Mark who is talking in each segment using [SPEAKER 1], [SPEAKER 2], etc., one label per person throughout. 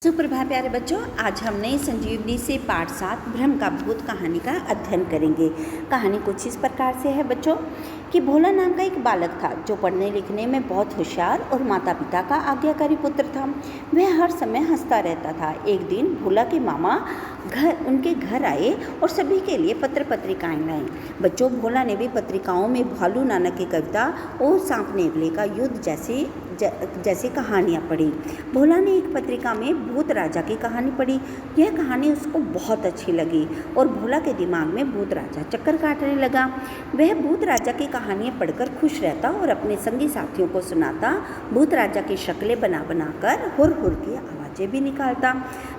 [SPEAKER 1] सुप्रभात प्यारे बच्चों, आज हमने संजीवनी से पाठ 7 भ्रम का भूत कहानी का अध्ययन करेंगे। कहानी कुछ इस प्रकार से है बच्चों कि भोला नाम का एक बालक था जो पढ़ने लिखने में बहुत होशियार और माता पिता का आज्ञाकारी पुत्र था। वह हर समय हंसता रहता था। एक दिन भोला के मामा उनके घर आए और सभी के लिए पत्र पत्रिकाएं लाए। बच्चों, भोला ने भी पत्रिकाओं में भालू नानक की कविता और सांप नेवले का युद्ध जैसी कहानियाँ पढ़ी। भोला ने एक पत्रिका में भूत राजा की कहानी पढ़ी। यह कहानी उसको बहुत अच्छी लगी और भोला के दिमाग में भूत राजा चक्कर काटने लगा। वह भूत राजा की कहानियाँ पढ़कर खुश रहता और अपने संगी साथियों को सुनाता। भूत राजा की शक्लें बना कर हुर हुर की आवाज़ें भी निकालता।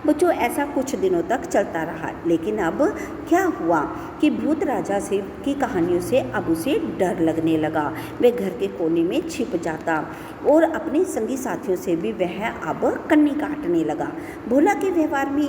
[SPEAKER 1] बच्चों, ऐसा कुछ दिनों तक चलता रहा, लेकिन अब क्या हुआ कि भूत राजा की कहानियों से अब उसे डर लगने लगा। वह घर के कोने में छिप जाता और अपने संगी साथियों से भी वह अब कन्नी काटने लगा। भोला के व्यवहार में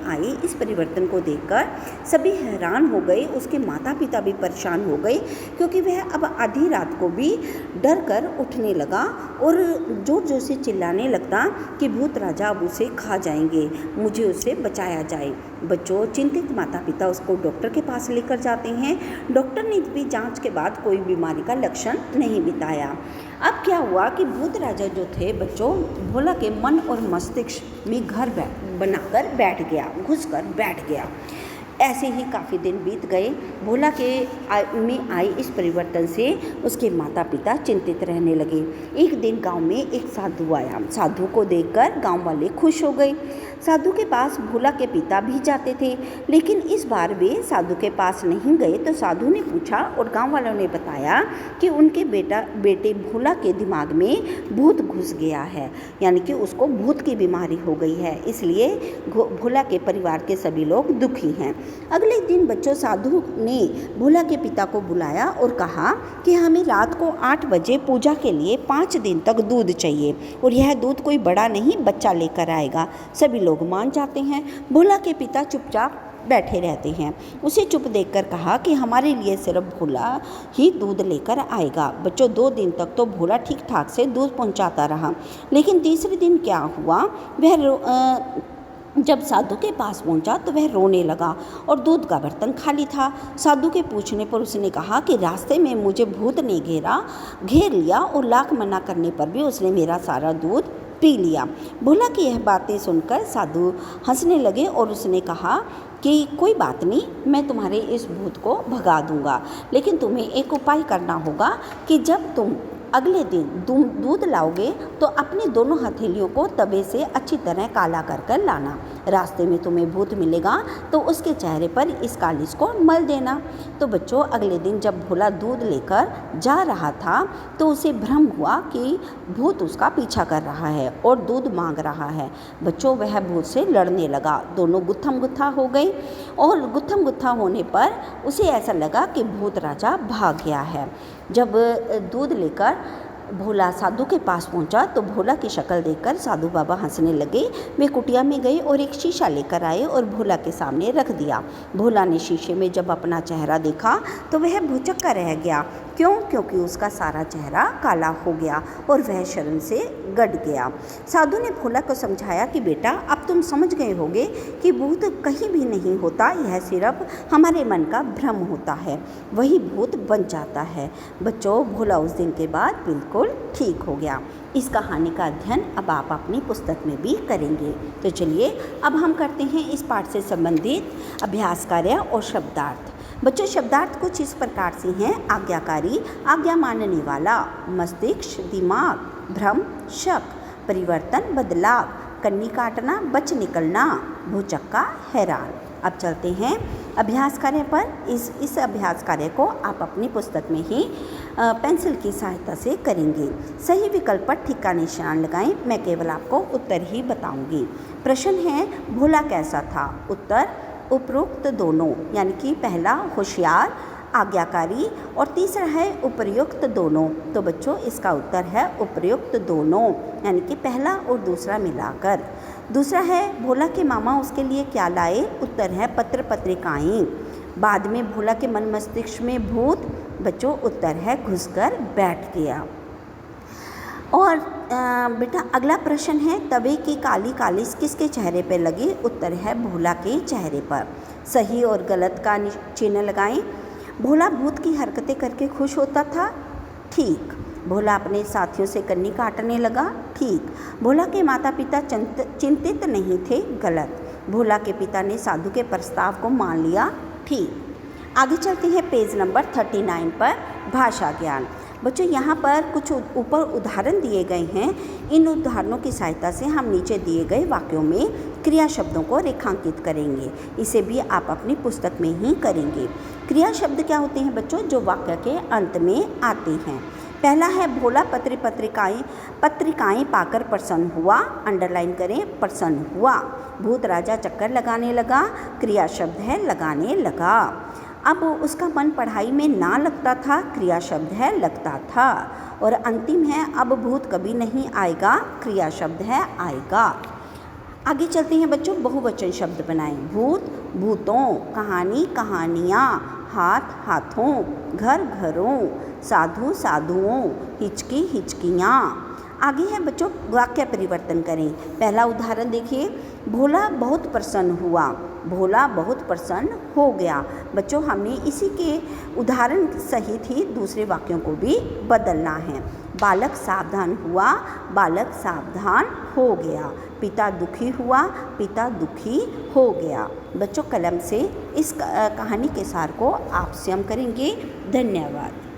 [SPEAKER 1] आई इस परिवर्तन को देखकर सभी हैरान हो गए। उसके माता पिता भी परेशान हो गए, क्योंकि वह अब आधी रात को भी डर कर उठने लगा और जोर जोर से चिल्लाने लगता कि भूत राजा अब उसे खा जाएंगे, मुझे उससे बचाया जाए। बच्चों, चिंतित माता पिता उसको डॉक्टर के पास लेकर जाते हैं। डॉक्टर ने भी जांच के बाद कोई बीमारी का लक्षण नहीं बताया। अब क्या हुआ कि भूत राजा जो थे बच्चों, भोला के मन और मस्तिष्क में घर बनाकर घुसकर बैठ गया। ऐसे ही काफ़ी दिन बीत गए। भोला में आए इस परिवर्तन से उसके माता पिता चिंतित रहने लगे। एक दिन गांव में एक साधु आया। साधु को देखकर गांव वाले खुश हो गए। साधु के पास भोला के पिता भी जाते थे, लेकिन इस बार वे साधु के पास नहीं गए। तो साधु ने पूछा और गांव वालों ने बताया कि उनके बेटे भोला के दिमाग में भूत घुस गया है, यानी कि उसको भूत की बीमारी हो गई है। इसलिए भोला के परिवार के सभी लोग दुखी हैं। अगले दिन बच्चों, साधु ने भोला के पिता को बुलाया और कहा कि हमें रात को 8 बजे पूजा के लिए 5 दिन तक दूध चाहिए और यह दूध कोई बड़ा नहीं बच्चा लेकर आएगा। सभी लोग मान जाते हैं। भोला के पिता चुपचाप बैठे रहते हैं। उसे चुप देखकर कहा कि हमारे लिए सिर्फ भोला ही दूध लेकर आएगा। बच्चों, 2 दिन तक तो भोला ठीक ठाक से दूध पहुंचाता रहा, लेकिन तीसरे दिन क्या हुआ, जब साधु के पास पहुंचा तो वह रोने लगा और दूध का बर्तन खाली था। साधु के पूछने पर उसने कहा कि रास्ते में मुझे भूत ने घेर लिया और लाख मना करने पर भी उसने मेरा सारा दूध पी लिया। भोला की यह बातें सुनकर साधु हंसने लगे और उसने कहा कि कोई बात नहीं, मैं तुम्हारे इस भूत को भगा दूंगा, लेकिन तुम्हें एक उपाय करना होगा कि जब तुम अगले दिन दूध लाओगे तो अपनी दोनों हथेलियों को तवे से अच्छी तरह काला कर लाना। रास्ते में तुम्हें भूत मिलेगा तो उसके चेहरे पर इस कालिज को मल देना। तो बच्चों, अगले दिन जब भोला दूध लेकर जा रहा था तो उसे भ्रम हुआ कि भूत उसका पीछा कर रहा है और दूध मांग रहा है। बच्चों, वह भूत से लड़ने लगा। दोनों गुत्थम गुत्था हो गए और गुत्थम गुत्था होने पर उसे ऐसा लगा कि भूत राजा भाग गया है। जब दूध लेकर भोला साधु के पास पहुंचा तो भोला की शक्ल देखकर साधु बाबा हंसने लगे। वे कुटिया में गए और एक शीशा लेकर आए और भोला के सामने रख दिया। भोला ने शीशे में जब अपना चेहरा देखा तो वह भुचक्का रह गया। क्योंकि उसका सारा चेहरा काला हो गया और वह शर्म से गड़ गया। साधु ने भोला को समझाया कि बेटा, अब तुम समझ गए होगे कि भूत कहीं भी नहीं होता, यह सिर्फ हमारे मन का भ्रम होता है, वही भूत बन जाता है। बच्चों, भोला उस दिन के बाद बिल्कुल ठीक हो गया। इस कहानी का अध्ययन अब आप अपनी पुस्तक में भी करेंगे। तो चलिए अब हम करते हैं इस पाठ से संबंधित अभ्यास कार्य और शब्दार्थ। बच्चों, शब्दार्थ कुछ इस प्रकार से हैं: आज्ञाकारी, आज्ञा मानने वाला, मस्तिष्क, दिमाग, भ्रम, शक, परिवर्तन, बदलाव, कन्नी काटना, बच निकलना, भुचक्का, हैरान। अब चलते हैं अभ्यास कार्य पर। इस अभ्यास कार्य को आप अपनी पुस्तक में ही पेंसिल की सहायता से करेंगे। सही विकल्प पर ठीक का निशान लगाएं। मैं केवल आपको उत्तर ही बताऊंगी। प्रश्न है, भोला कैसा था? उत्तर उपरोक्त दोनों, यानी कि पहला होशियार, आज्ञाकारी और तीसरा है उपर्युक्त दोनों। तो बच्चों, इसका उत्तर है उपर्युक्त दोनों, यानी कि पहला और दूसरा मिलाकर। दूसरा है, भोला के मामा उसके लिए क्या लाए? उत्तर है पत्र पत्रिकाएं। बाद में भोला के मन मस्तिष्क में भूत, बच्चों उत्तर है घुसकर बैठ गया। और बेटा अगला प्रश्न है, तवे की काली कालिस किसके चेहरे पर लगी? उत्तर है भोला के चेहरे पर। सही और गलत का चिन्ह लगाएं। भोला भूत की हरकतें करके खुश होता था, ठीक। भोला अपने साथियों से कन्नी काटने लगा, ठीक। भोला के माता पिता चिंतित नहीं थे, गलत। भोला के पिता ने साधु के प्रस्ताव को मान लिया, ठीक। आगे चलते हैं पेज नंबर 39 पर, भाषा ज्ञान। बच्चों यहाँ पर कुछ ऊपर उदाहरण दिए गए हैं। इन उदाहरणों की सहायता से हम नीचे दिए गए वाक्यों में क्रिया शब्दों को रेखांकित करेंगे। इसे भी आप अपनी पुस्तक में ही करेंगे। क्रिया शब्द क्या होते हैं बच्चों? जो वाक्य के अंत में आते हैं। पहला है भोला पत्रिकाएं पाकर प्रसन्न हुआ, अंडरलाइन करें, प्रसन्न हुआ। भूत राजा चक्कर लगाने लगा, क्रिया शब्द है लगाने लगा। अब उसका मन पढ़ाई में ना लगता था, क्रिया शब्द है लगता था। और अंतिम है अब भूत कभी नहीं आएगा, क्रिया शब्द है आएगा। आगे चलते हैं बच्चों, बहुवचन शब्द बनाएं। भूत भूतों, कहानी कहानियाँ, हाथ हाथों, घर घरों, साधु साधुओं, हिचकी हिचकियाँ। आगे है बच्चों वाक्य परिवर्तन करें। पहला उदाहरण देखिए, भोला बहुत प्रसन्न हुआ, भोला बहुत प्रसन्न हो गया। बच्चों हमने इसी के उदाहरण सहित ही दूसरे वाक्यों को भी बदलना है। बालक सावधान हुआ, बालक सावधान हो गया। पिता दुखी हुआ, पिता दुखी हो गया। बच्चों कलम से इस कहानी के सार को आप स्वयं करेंगे। धन्यवाद।